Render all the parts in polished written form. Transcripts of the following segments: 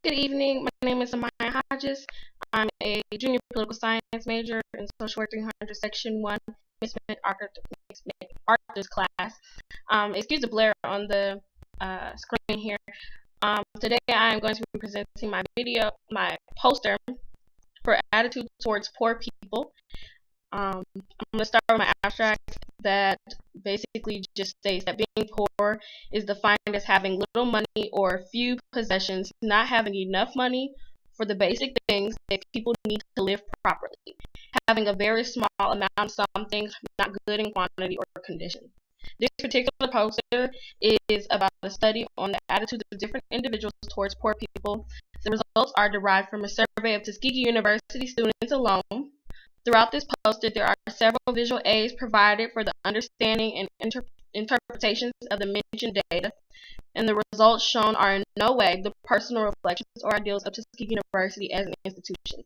Good evening. My name is Amaya Hodges. I'm a junior political science major in Social Work 300 Section 1 Mixed Arthur's class. Excuse the glare on the screen here. Today I am going to be presenting my poster for attitude towards poor people. I'm going to start with my abstract that basically just states that being poor is defined as having little money or few possessions, not having enough money for the basic things that people need to live properly, having a very small amount of something, not good in quantity or condition. This particular poster is about a study on the attitudes of different individuals towards poor people. The results are derived from a survey of Tuskegee University students alone. Throughout this poster, there are several visual aids provided for the understanding and interpretations of the mentioned data, and the results shown are in no way the personal reflections or ideals of Tuskegee University as an institution.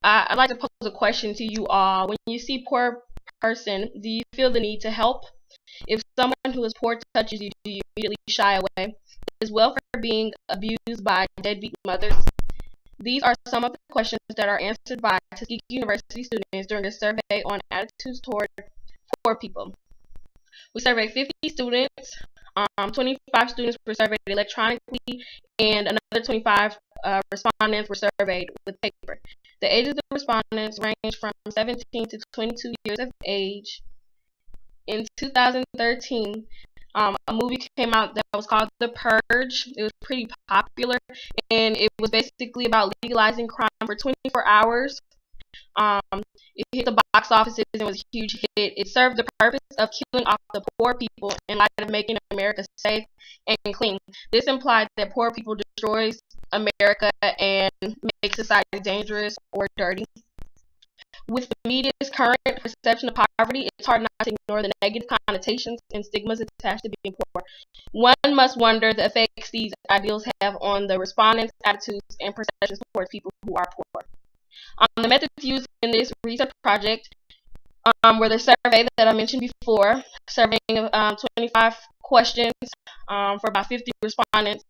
I'd like to pose a question to you all. When you see a poor person, do you feel the need to help? If someone who is poor touches you, do you immediately shy away? Is welfare being abused by deadbeat mothers? These are some of the questions that are answered by Tuskegee University students during a survey on attitudes toward poor people. We surveyed 50 students. 25 students were surveyed electronically, and another 25 respondents were surveyed with paper. The ages of the respondents ranged from 17 to 22 years of age. In 2013, a movie came out that was called The Purge. It was pretty popular, and it was basically about legalizing crime for 24 hours. It hit the box offices and was a huge hit. It served the purpose of killing off the poor people in light of making America safe and clean. This implied that poor people destroys America and makes society dangerous or dirty. With the media's current perception of poverty, it's hard not to ignore the negative connotations and stigmas attached to being poor. One must wonder the effects these ideals have on the respondents' attitudes and perceptions towards people who are poor. The methods used in this research project were the survey that I mentioned before, surveying 25 questions for about 50 respondents.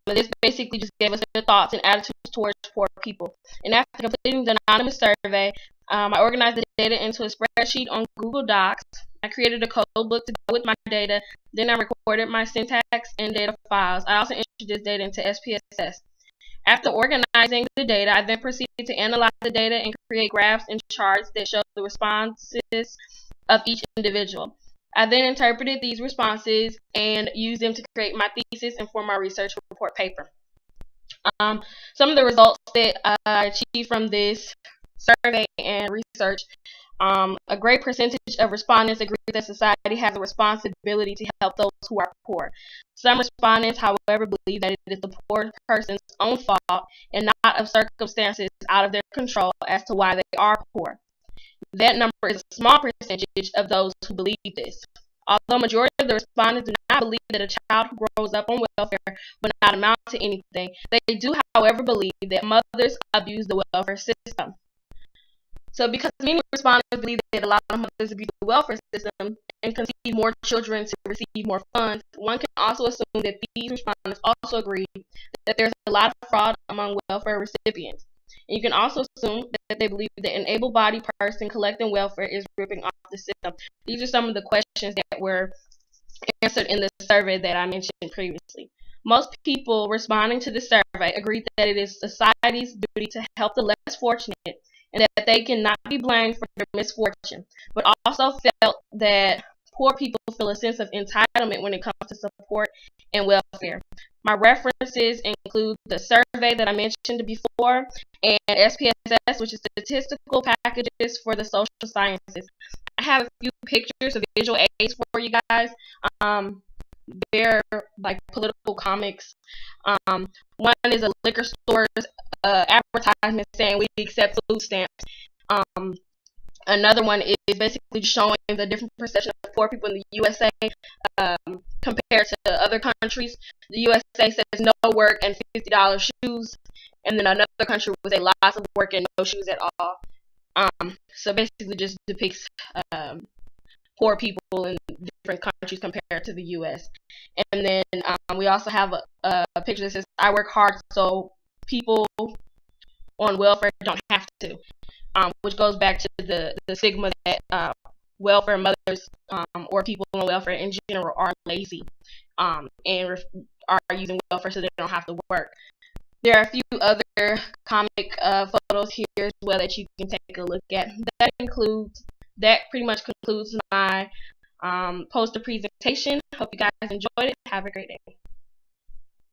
This basically just gave us their thoughts and attitudes towards poor people. And after completing the anonymous survey, I organized the data into a spreadsheet on Google Docs. I created a code book to go with my data. Then I recorded my syntax and data files. I also entered this data into SPSS. After organizing the data, I then proceeded to analyze the data and create graphs and charts that show the responses of each individual. I then interpreted these responses and used them to create my thesis and for my research report paper. Some of the results that I achieved from this survey and research, a great percentage of respondents agree that society has a responsibility to help those who are poor. Some respondents, however, believe that it is the poor person's own fault and not of circumstances out of their control as to why they are poor. That number is a small percentage of those who believe this. Although majority of the respondents do not believe that a child who grows up on welfare will not amount to anything, they do, however, believe that mothers abuse the welfare system. So because many respondents believe that a lot of mothers abuse the welfare system and conceive more children to receive more funds, one can also assume that these respondents also agree that there's a lot of fraud among welfare recipients. And you can also assume that they believe that an able-bodied person collecting welfare is ripping off the system. These are some of the questions that were answered in the survey that I mentioned previously. Most people responding to the survey agreed that it is society's duty to help the less fortunate and that they cannot be blamed for their misfortune, but also felt that poor people feel a sense of entitlement when it comes to support and welfare. My references include the survey that I mentioned before and SPSS, which is statistical packages for the social sciences. I have a few pictures of visual aids for you guys. They're like political comics. One is a liquor store's advertisement saying we accept food stamps. Another one is basically showing the different perception of poor people in the USA compared to other countries. The USA says no work and $50 shoes, and then another country would say lots of work and no shoes at all. So basically just depicts poor people in different countries compared to the U.S. And then we also have a picture that says, "I work hard so people on welfare don't have to," which goes back to the stigma that welfare mothers or people on welfare in general are lazy and are using welfare so they don't have to work. There are a few other comic photos here as well that you can take a look at. That pretty much concludes my poster presentation. Hope you guys enjoyed it. Have a great day.